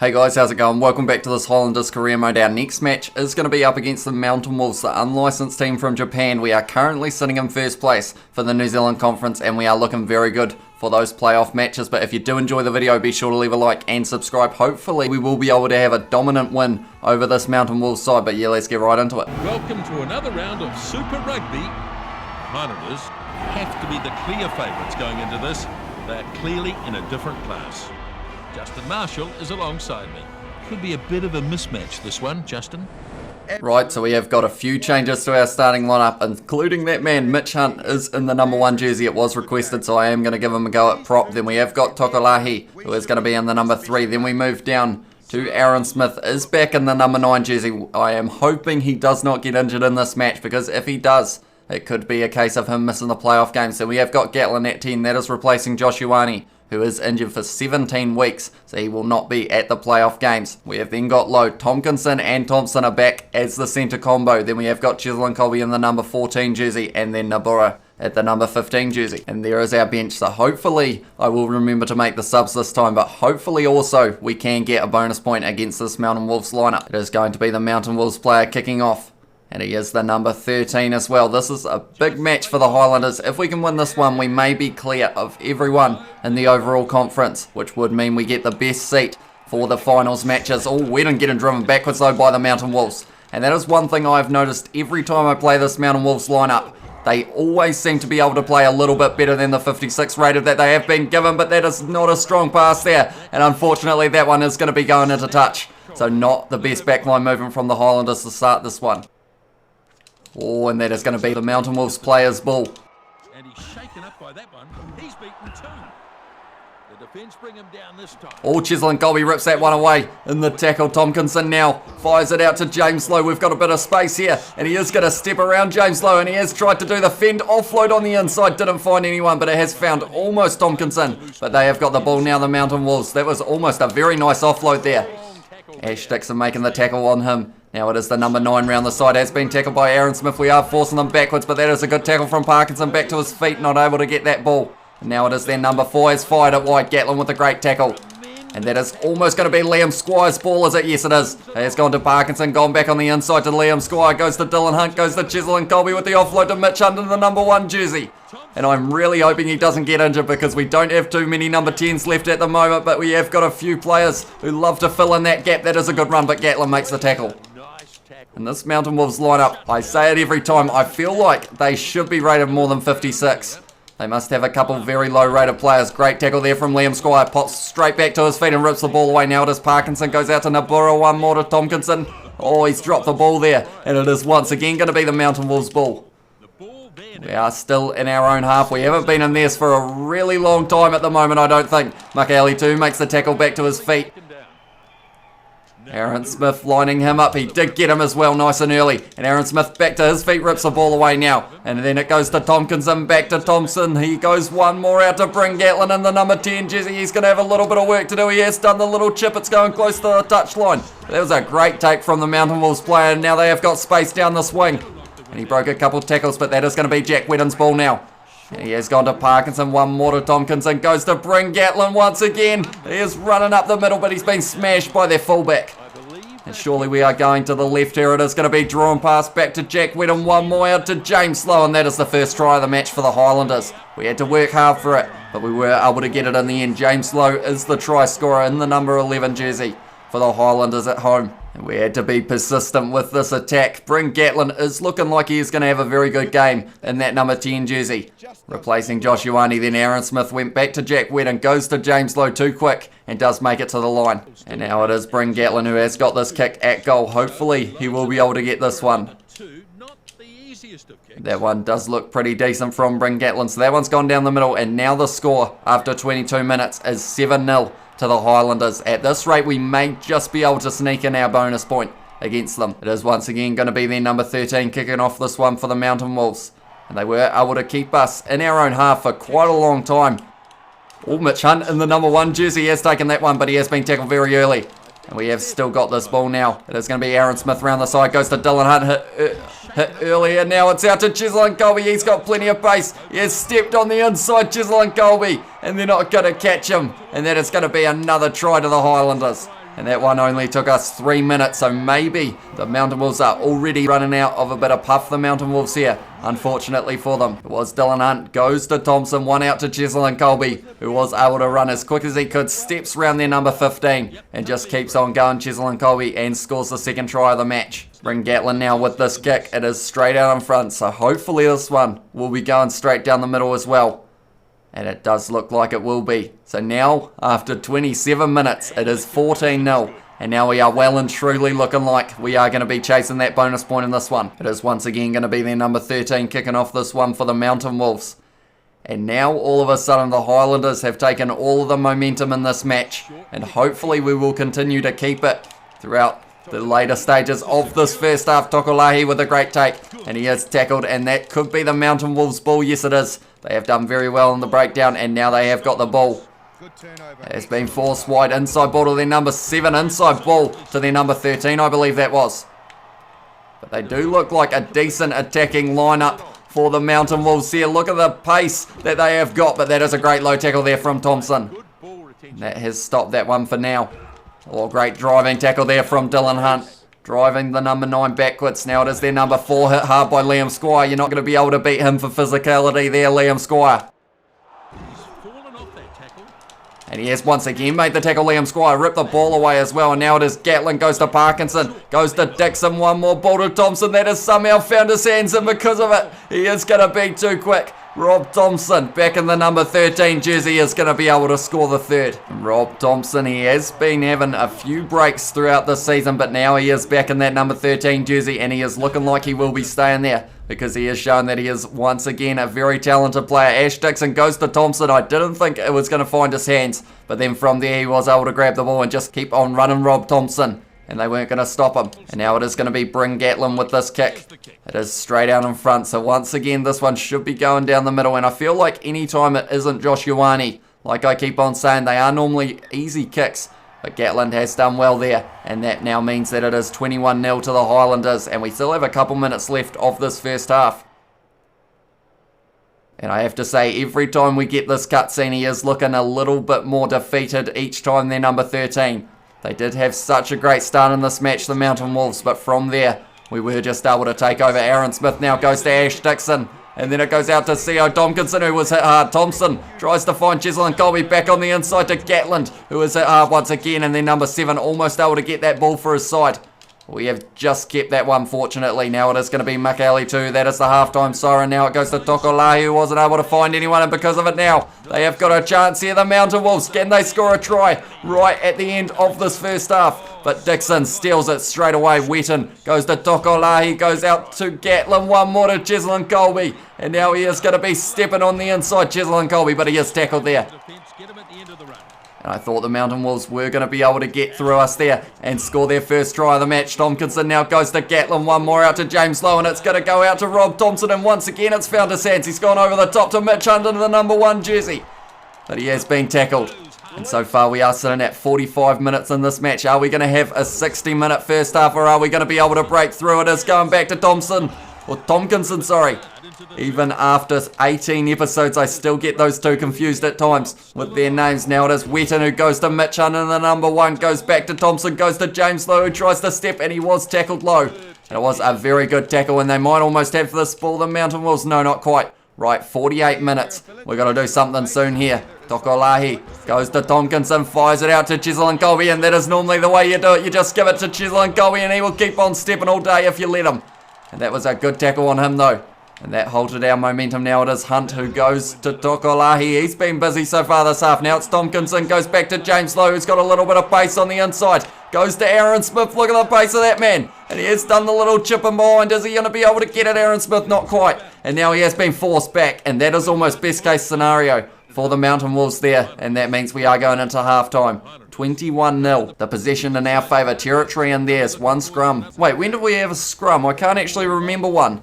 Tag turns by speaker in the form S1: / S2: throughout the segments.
S1: Hey guys, how's it going? Welcome back to this Highlanders career mode. Our next match is going to be up against the Mountain Wolves, the unlicensed team from Japan. We are currently sitting in first place for the New Zealand Conference and we are looking very good for those playoff matches. But if you do enjoy the video, be sure to leave a like and subscribe. Hopefully we will be able to have a dominant win over this Mountain Wolves side. But yeah, let's get right into it.
S2: Welcome to another round of Super Rugby. Highlanders have to be the clear favourites going into this. They're clearly in a different class. Justin Marshall is alongside me. Could be a bit of a mismatch, this one, Justin.
S1: Right, so we have got a few changes to our starting lineup, including that man, Mitch Hunt, is in the number 1 jersey. It was requested, so I am going to give him a go at prop. Then we have got Tokolahi, who is going to be in the number 3. Then we move down to Aaron Smith, is back in the number 9 jersey. I am hoping he does not get injured in this match, because if he does, it could be a case of him missing the playoff game. So we have got Gatlin at 10, that is replacing Joshuani, who is injured for 17 weeks, so he will not be at the playoff games. We have then got Lowe, Tompkinson and Thompson are back as the centre combo. Then we have got Chisel and Colby in the number 14 jersey, and then Nabura at the number 15 jersey. And there is our bench, so hopefully I will remember to make the subs this time, but hopefully also we can get a bonus point against this Mountain Wolves lineup. It is going to be the Mountain Wolves player kicking off, and he is the number 13 as well. This is a big match for the Highlanders. If we can win this one, we may be clear of everyone in the overall conference, which would mean we get the best seat for the finals matches. Oh, we didn't get him driven backwards though by the Mountain Wolves. And that is one thing I've noticed every time I play this Mountain Wolves lineup. They always seem to be able to play a little bit better than the 56 rated that they have been given, but that is not a strong pass there. And unfortunately, that one is going to be going into touch. So not the best backline movement from the Highlanders to start this one. Oh, and that is going to be the Mountain Wolves player's ball.
S2: And he's shaken up by that one. He's beaten 2. The defence bring him down this time.
S1: Oh, Chisel and Colby rips that one away in the tackle. Tompkinson now fires it out to James Lowe. We've got a bit of space here, and he is going to step around James Lowe, and he has tried to do the fend offload on the inside. Didn't find anyone, but it has found almost Tompkinson. But they have got the ball now, the Mountain Wolves. That was almost a very nice offload there. Ash Dixon making the tackle on him. Now it is the number 9 round the side, has been tackled by Aaron Smith. We are forcing them backwards, but that is a good tackle from Parkinson, back to his feet, not able to get that ball. And now it is their number 4, has fired it wide. Gatlin with a great tackle. And that is almost going to be Liam Squire's ball, is it? Yes, it is. It has gone to Parkinson, gone back on the inside to Liam Squire, goes to Dylan Hunt, goes to Chisel and Colby with the offload to Mitch Hunt in the number 1 jersey. And I'm really hoping he doesn't get injured, because we don't have too many number 10s left at the moment, but we have got a few players who love to fill in that gap. That is a good run, but Gatlin makes the tackle. And this Mountain Wolves lineup, I say it every time, I feel like they should be rated more than 56. They must have a couple very low rated players. Great tackle there from Liam Squire. Pops straight back to his feet and rips the ball away. Now it is Parkinson, goes out to Nabura, one more to Tompkinson. Oh, he's dropped the ball there. And it is once again going to be the Mountain Wolves ball. We are still in our own half. We haven't been in theirs for a really long time at the moment, I don't think. Makali too makes the tackle back to his feet. Aaron Smith lining him up. He did get him as well, nice and early. And Aaron Smith back to his feet, rips the ball away now. And then it goes to Tompkinson, back to Thompson. He goes one more out to bring Gatlin in the number 10 jersey. He's going to have a little bit of work to do. He has done the little chip. It's going close to the touchline. That was a great take from the Mountain Wolves player. And now they have got space down the swing. And he broke a couple of tackles, but that is going to be Jack Weddon's ball now. And he has gone to Parkinson, one more to Tompkinson. Goes to bring Gatlin once again. He is running up the middle, but he's been smashed by their fullback. And surely we are going to the left here. It is going to be drawn pass back to Jack Weddon. One more out to James Lowe. And that is the first try of the match for the Highlanders. We had to work hard for it, but we were able to get it in the end. James Lowe is the try scorer in the number 11 jersey for the Highlanders at home. And we had to be persistent with this attack. Bryn Gatlin is looking like he is going to have a very good game in that number 10 jersey. Replacing Joshuani, then Aaron Smith went back to Jack Weddon, goes to James Lowe too quick and does make it to the line. And now it is Bryn Gatlin who has got this kick at goal. Hopefully he will be able to get this one. That one does look pretty decent from Bryn Gatlin. So that one's gone down the middle, and now the score after 22 minutes is 7-0 to the Highlanders. At this rate, we may just be able to sneak in our bonus point against them. It is once again going to be their number 13 kicking off this one for the Mountain Wolves. And they were able to keep us in our own half for quite a long time. Oh, Mitch Hunt in the number 1 jersey has taken that one, but he has been tackled very early. And we have still got this ball now. It is going to be Aaron Smith around the side. Goes to Dylan Hunt. Hit earlier. Now it's out to Chisel and Colby. He's got plenty of pace. He has stepped on the inside, Chisel and Colby. And they're not going to catch him. And that is going to be another try to the Highlanders. And that one only took us 3 minutes, so maybe the Mountain Wolves are already running out of a bit of puff, the Mountain Wolves here, unfortunately for them. It was Dylan Hunt, goes to Thompson, one out to Cheslin Colby, who was able to run as quick as he could, steps around their number 15, and just keeps on going, Cheslin Colby, and scores the second try of the match. Bryn Gatlin now with this kick, it is straight out in front, so hopefully this one will be going straight down the middle as well. And it does look like it will be. So now, after 27 minutes, it is 14-0. And now we are well and truly looking like we are going to be chasing that bonus point in this one. It is once again going to be their number 13 kicking off this one for the Mountain Wolves. And now, all of a sudden, the Highlanders have taken all of the momentum in this match. And hopefully we will continue to keep it throughout the later stages of this first half. Tokolahi with a great take. And he is tackled. And that could be the Mountain Wolves ball. Yes, it is. They have done very well in the breakdown, and now they have got the ball. It has been forced wide, inside ball to their number 7, inside ball to their number 13, I believe that was. But they do look like a decent attacking lineup for the Mountain Wolves here. Look at the pace that they have got, but that is a great low tackle there from Thompson. That has stopped that one for now. Oh, great driving tackle there from Dylan Hunt. Driving the number 9 backwards. Now it is their number 4, hit hard by Liam Squire. You're not going to be able to beat him for physicality there, Liam Squire. And he has once again made the tackle, Liam Squire. Ripped the ball away as well. And now it is Gatlin, goes to Parkinson. Goes to Dixon, one more ball to Thompson. That has somehow found his hands, and because of it, he is going to be too quick. Rob Thompson, back in the number 13 jersey, is going to be able to score the third. And Rob Thompson, he has been having a few breaks throughout this season, but now he is back in that number 13 jersey, and he is looking like he will be staying there, because he has shown that he is once again a very talented player. Ash Dixon goes to Thompson. I didn't think it was going to find his hands, but then from there he was able to grab the ball and just keep on running Rob Thompson. And they weren't going to stop him. And now it is going to be Bryn Gatlin with this kick. It is straight out in front. So once again, this one should be going down the middle. And I feel like any time it isn't Josh Ioane, like I keep on saying, they are normally easy kicks. But Gatlin has done well there. And that now means that it is 21-0 to the Highlanders. And we still have a couple minutes left of this first half. And I have to say, every time we get this cutscene, he is looking a little bit more defeated each time they're number 13. They did have such a great start in this match, the Mountain Wolves, but from there, we were just able to take over. Aaron Smith now goes to Ash Dixon, and then it goes out to C.O. Tompkinson, who was hit hard. Thompson tries to find Cheslin Colby back on the inside to Gatland, who was hit hard once again, and then number 7 almost able to get that ball for his side. We have just kept that one, fortunately. Now it is going to be Makali too. That is the halftime siren. Now it goes to Tokolahi, who wasn't able to find anyone, and because of it now, they have got a chance here. The Mountain Wolves, can they score a try right at the end of this first half? But Dixon steals it straight away. Wetton goes to Tokolahi, goes out to Gatlin, one more to Cheslin Colby, and now he is going to be stepping on the inside, Cheslin Colby, but he is tackled there. And I thought the Mountain Wolves were going to be able to get through us there and score their first try of the match. Tompkinson now goes to Gatlin, one more out to James Lowe, and it's going to go out to Rob Thompson, and once again it's found his hands. He's gone over the top to Mitch Hunt into the number 1 jersey, but he has been tackled. And so far we are sitting at 45 minutes in this match. Are we going to have a 60-minute first half, or are we going to be able to break through? It is going back to Tompkinson, sorry. Even after 18 episodes, I still get those two confused at times with their names. Now it is Wetton who goes to Mitch Hunt, and the number 1 goes back to Thompson, goes to James Lowe, who tries to step, and he was tackled low. And it was a very good tackle, and they might almost have this ball, the Mountain Wolves. No, not quite. Right, 48 minutes. We're going to do something soon here. Tokolahi goes to Tompkinson, fires it out to Cheslin Colby, and that is normally the way you do it. You just give it to Cheslin Colby, and he will keep on stepping all day if you let him. And that was a good tackle on him, though. And that halted our momentum. Now it is Hunt who goes to Tokolahi. He's been busy so far this half. Now it's Tompkinson. Goes back to James Lowe, who's got a little bit of pace on the inside. Goes to Aaron Smith. Look at the pace of that man. And he has done the little chip and behind. Is he going to be able to get it, Aaron Smith? Not quite. And now he has been forced back. And that is almost best case scenario for the Mountain Wolves there. And that means we are going into halftime. 21-0. The possession in our favour. Territory in theirs. One scrum. Wait, when did we have a scrum? I can't actually remember one.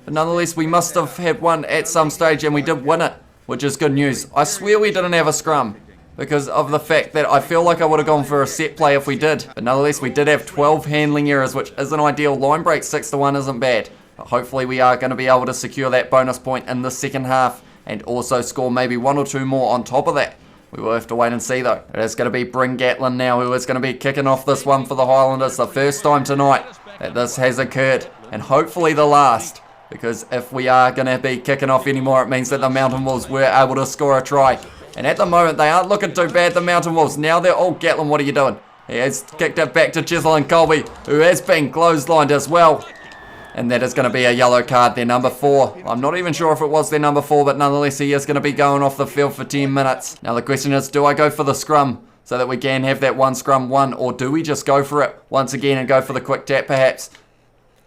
S1: But nonetheless, we must have had one at some stage, and we did win it, which is good news. I swear we didn't have a scrum because of the fact that I feel like I would have gone for a set play if we did. But nonetheless, we did have 12 handling errors, which isn't ideal. Line break 6-1 isn't bad. But hopefully we are going to be able to secure that bonus point in the second half and also score maybe 1 or 2 more on top of that. We will have to wait and see though. It is going to be Bryn Gatlin now who is going to be kicking off this one for the Highlanders. The first time tonight that this has occurred, and hopefully the last, because if we are going to be kicking off anymore, it means that the Mountain Wolves were able to score a try. And at the moment, they aren't looking too bad, the Mountain Wolves. Now they're all, Gatlin, what are you doing? He has kicked it back to Chisel and Colby, who has been clotheslined as well. And that is going to be a yellow card, their number 4. I'm not even sure if it was their number 4, but nonetheless, he is going to be going off the field for 10 minutes. Now the question is, do I go for the scrum so that we can have that one scrum won, or do we just go for it once again and go for the quick tap perhaps?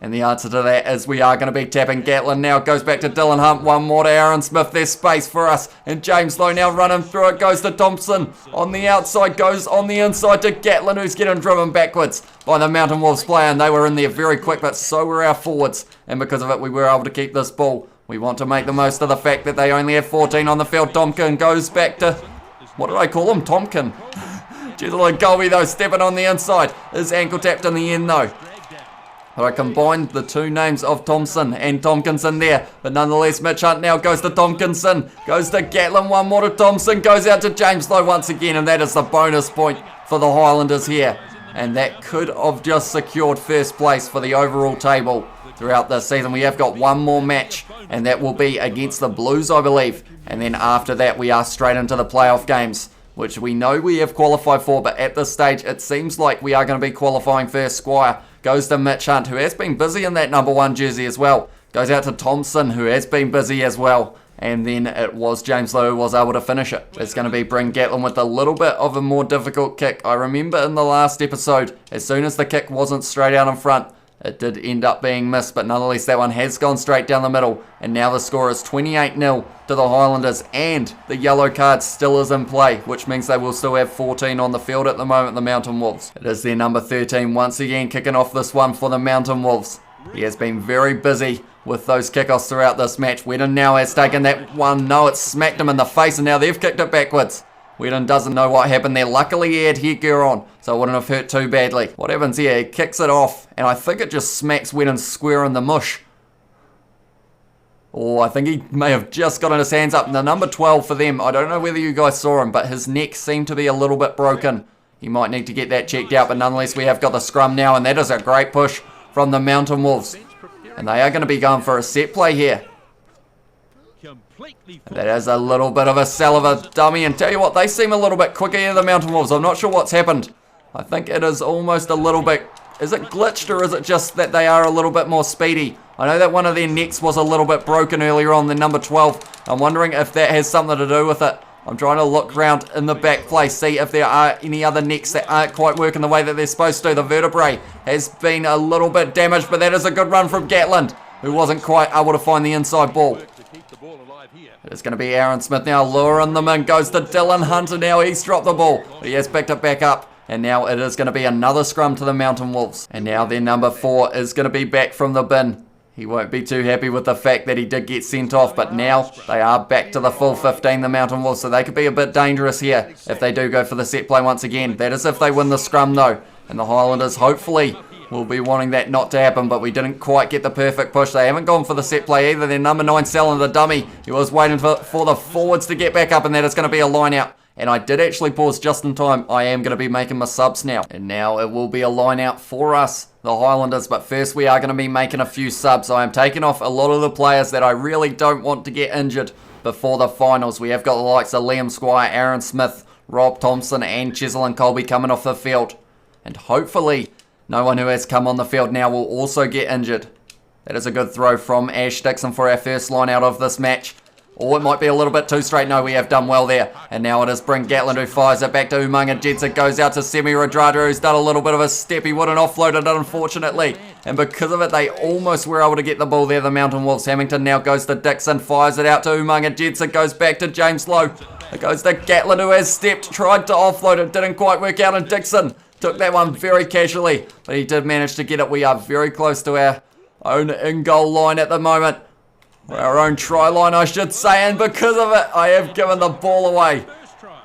S1: And the answer to that is we are going to be tapping. Gatlin now goes back to Dylan Hunt. One more to Aaron Smith. There's space for us. And James Lowe now running through it. Goes to Thompson. On the outside. Goes on the inside to Gatlin, who's getting driven backwards by the Mountain Wolves player. And they were in there very quick, but so were our forwards. And because of it, we were able to keep this ball. We want to make the most of the fact that they only have 14 on the field. Tompkin goes back to... what did I call him? Tompkin. Chisel and Colby, though, stepping on the inside. His ankle tapped in the end, though. But I combined the two names of Thompson and Tompkinson there. But nonetheless, Mitch Hunt now goes to Tompkinson. Goes to Gatlin, one more to Thompson. Goes out to James Lowe once again. And that is the bonus point for the Highlanders here. And that could have just secured first place for the overall table throughout this season. We have got one more match. And that will be against the Blues, I believe. And then after that, we are straight into the playoff games, which we know we have qualified for. But at this stage, it seems like we are going to be qualifying first. Squire goes to Mitch Hunt, who has been busy in that number 1 jersey as well. Goes out to Thompson, who has been busy as well. And then it was James Lowe who was able to finish it. It's going to be Bryn Gatlin with a little bit of a more difficult kick. I remember in the last episode, as soon as the kick wasn't straight out in front, it did end up being missed, but nonetheless that one has gone straight down the middle. And now the score is 28-0 to the Highlanders, and the yellow card still is in play, which means they will still have 14 on the field at the moment, the Mountain Wolves. It is their number 13 once again kicking off this one for the Mountain Wolves. He has been very busy with those kickoffs throughout this match. Whedon now has taken that one. No, it smacked him in the face, and now they've kicked it backwards. Whedon doesn't know what happened there. Luckily he had headgear on, so it wouldn't have hurt too badly. What happens here? He kicks it off, and I think it just smacks Whedon square in the mush. Oh, I think he may have just gotten his hands up. And the number 12 for them, I don't know whether you guys saw him, but his neck seemed to be a little bit broken. He might need to get that checked out, but nonetheless we have got the scrum now, and that is a great push from the Mountain Wolves. And they are going to be going for a set play here. That is a little bit of a saliva dummy, and tell you what, they seem a little bit quicker here, the Mountain Wolves. I'm not sure what's happened. I think it is almost a little bit... is it glitched, or is it just that they are a little bit more speedy? I know that one of their necks was a little bit broken earlier on, the number 12. I'm wondering if that has something to do with it. I'm trying to look around in the back place, see if there are any other necks that aren't quite working the way that they're supposed to. The vertebrae has been a little bit damaged, but that is a good run from Gatlin, who wasn't quite able to find the inside ball. It's going to be Aaron Smith now luring them in. Goes to Dylan Hunter now. He's dropped the ball, but he has picked it back up. And now it is going to be another scrum to the Mountain Wolves. And now their number 4 is going to be back from the bin. He won't be too happy with the fact that he did get sent off, but now they are back to the full 15, the Mountain Wolves, so they could be a bit dangerous here if they do go for the set play once again. That is if they win the scrum though, and the Highlanders hopefully will be wanting that not to happen, but we didn't quite get the perfect push. They haven't gone for the set play either. Their number 9 selling the dummy. He was waiting for the forwards to get back up, and that is going to be a line out. And I did actually pause just in time. I am going to be making my subs now. And now it will be a line out for us, the Highlanders. But first we are going to be making a few subs. I am taking off a lot of the players that I really don't want to get injured before the finals. We have got the likes of Liam Squire, Aaron Smith, Rob Thompson and Chisel and Colby coming off the field. And hopefully no one who has come on the field now will also get injured. That is a good throw from Ash Dixon for our first line out of this match. Or it might be a little bit too straight. No, we have done well there. And now it is Bryn Gatlin who fires it back to Umaga Jets. It goes out to Semi Radrada, who's done a little bit of a step. He wouldn't offload it, unfortunately. And because of it, they almost were able to get the ball there, the Mountain Wolves. Hamilton now goes to Dixon, fires it out to Umaga Jets. It goes back to James Lowe. It goes to Gatlin, who has stepped, tried to offload it, didn't quite work out. And Dixon took that one very casually, but he did manage to get it. We are very close to our own in-goal line at the moment. Our own try line, I should say, and because of it, I have given the ball away.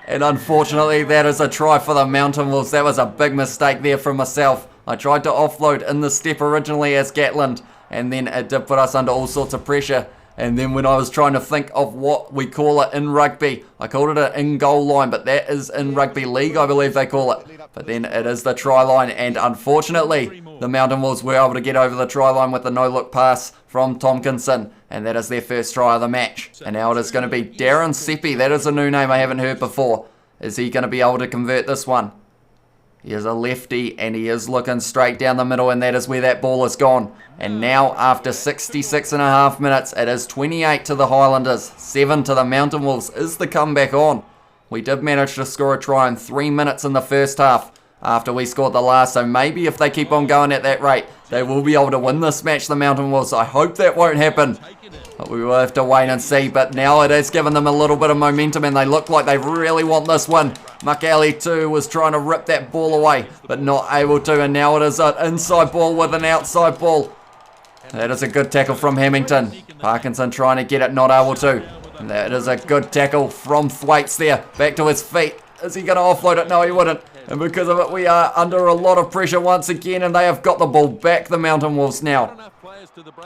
S1: And unfortunately, that is a try for the Mountain Wolves. That was a big mistake there from myself. I tried to offload in the step originally as Gatland, and then it did put us under all sorts of pressure. And then when I was trying to think of what we call it in rugby, I called it an in-goal line, but that is in rugby league, I believe they call it. But then it is the try line, and unfortunately, the Mountain Wolves were able to get over the try line with the no-look pass from Tompkinson, and that is their first try of the match. And now it is going to be Darren Seppi. That is a new name I haven't heard before. Is he going to be able to convert this one? He is a lefty, and he is looking straight down the middle, and that is where that ball is gone. And now, after 66.5 minutes, it is 28 to the Highlanders, 7 to the Mountain Wolves. Is the comeback on? We did manage to score a try in 3 minutes in the first half after we scored the last, so maybe if they keep on going at that rate, they will be able to win this match, the Mountain Wolves. I hope that won't happen, but we will have to wait and see. But now it has given them a little bit of momentum, and they look like they really want this win. McAley too was trying to rip that ball away, but not able to, and now it is an inside ball with an outside ball. That is a good tackle from Hamilton. Parkinson trying to get it, not able to. And that is a good tackle from Thwaites there. Back to his feet. Is he going to offload it? No, he wouldn't. And because of it, we are under a lot of pressure once again, and they have got the ball back, the Mountain Wolves now.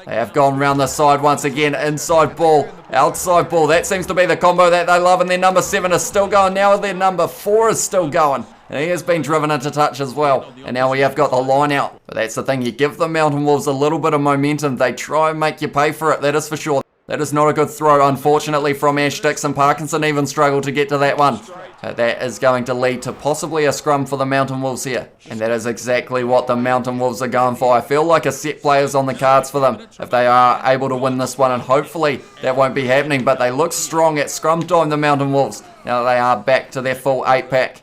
S1: They have gone round the side once again. Inside ball, outside ball. That seems to be the combo that they love, and their number 7 is still going. Now their number 4 is still going. And he has been driven into touch as well. And now we have got the line out. But that's the thing, you give the Mountain Wolves a little bit of momentum. They try and make you pay for it, that is for sure. That is not a good throw, unfortunately, from Ash Dixon. Parkinson even struggled to get to that one. That is going to lead to possibly a scrum for the Mountain Wolves here. And that is exactly what the Mountain Wolves are going for. I feel like a set play is on the cards for them if they are able to win this one. And hopefully that won't be happening. But they look strong at scrum time, the Mountain Wolves. Now they are back to their full 8-pack.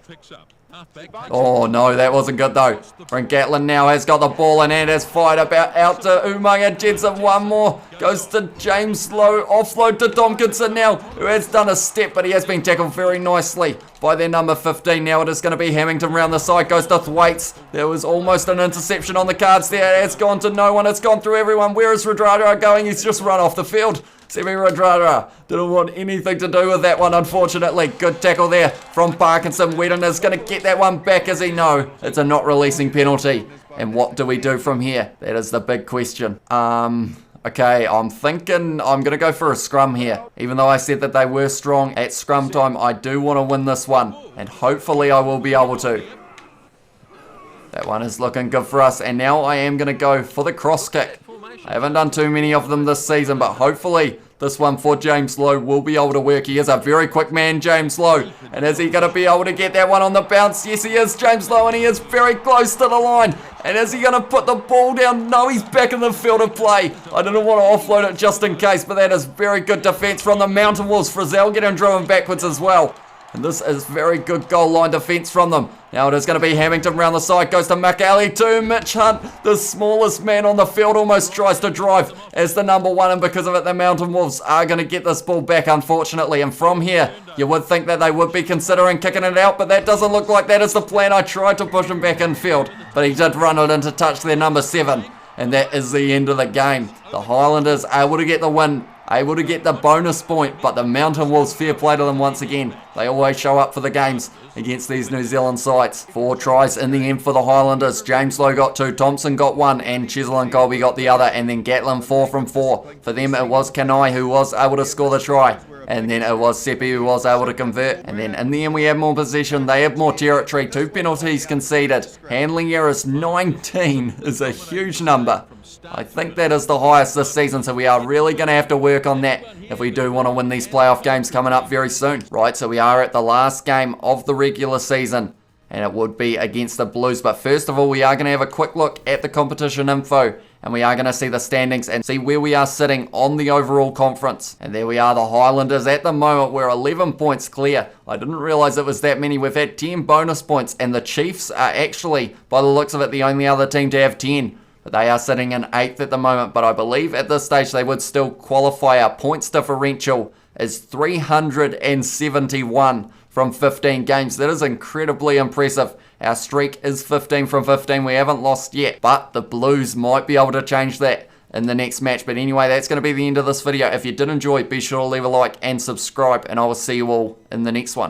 S1: Oh no, that wasn't good though. Brent Gatlin now has got the ball and has fired about out to Umaga Jensen. One more goes to James Lowe. Offload to Tompkinson now, who has done a step, but he has been tackled very nicely by their number 15. Now it is going to be Hamilton round the side. Goes to Thwaites. There was almost an interception on the cards there. It's gone to no one. It's gone through everyone. Where is Radradra going? He's just run off the field. Semi Radradra didn't want anything to do with that one, unfortunately. Good tackle there from Parkinson. Whedon is going to get that one back, as he know. It's a not releasing penalty. And what do we do from here? That is the big question. Okay, I'm thinking I'm going to go for a scrum here. Even though I said that they were strong at scrum time, I do want to win this one. And hopefully I will be able to. That one is looking good for us. And now I am going to go for the cross kick. I haven't done too many of them this season, but hopefully this one for James Lowe will be able to work. He is a very quick man, James Lowe. And is he going to be able to get that one on the bounce? Yes, he is, James Lowe, and he is very close to the line. And is he going to put the ball down? No, he's back in the field of play. I didn't want to offload it just in case, but that is very good defence from the Mountain Wolves. Frizzell getting driven backwards as well. And this is very good goal line defence from them. Now it is going to be Hamilton round the side. Goes to McAley to Mitch Hunt. The smallest man on the field almost tries to drive as the number 1. And because of it, the Mountain Wolves are going to get this ball back, unfortunately. And from here, you would think that they would be considering kicking it out. But that doesn't look like that is the plan. I tried to push him back in field, but he did run it into touch, their number 7. And that is the end of the game. The Highlanders able to get the win, able to get the bonus point, but the Mountain Wolves, fair play to them once again. They always show up for the games against these New Zealand sides. 4 tries in the end for the Highlanders. James Lowe got 2, Thompson got 1, and Chisel and Colby got the other, and then Gatlin 4 from 4. For them it was Kanai who was able to score the try, and then it was Seppi who was able to convert. And then in the end we had more possession, they had more territory, 2 penalties conceded. Handling errors 19 is a huge number. I think that is the highest this season, so we are really going to have to work on that if we do want to win these playoff games coming up very soon. Right, so we are at the last game of the regular season, and it would be against the Blues. But first of all, we are going to have a quick look at the competition info, and we are going to see the standings and see where we are sitting on the overall conference. And there we are, the Highlanders at the moment, we're 11 points clear. I didn't realise it was that many. We've had 10 bonus points, and the Chiefs are actually, by the looks of it, the only other team to have 10. But they are sitting in 8th at the moment, but I believe at this stage they would still qualify. Our points differential is 371 from 15 games. That is incredibly impressive. Our streak is 15 from 15. We haven't lost yet, but the Blues might be able to change that in the next match. But anyway, that's going to be the end of this video. If you did enjoy, be sure to leave a like and subscribe, and I will see you all in the next one.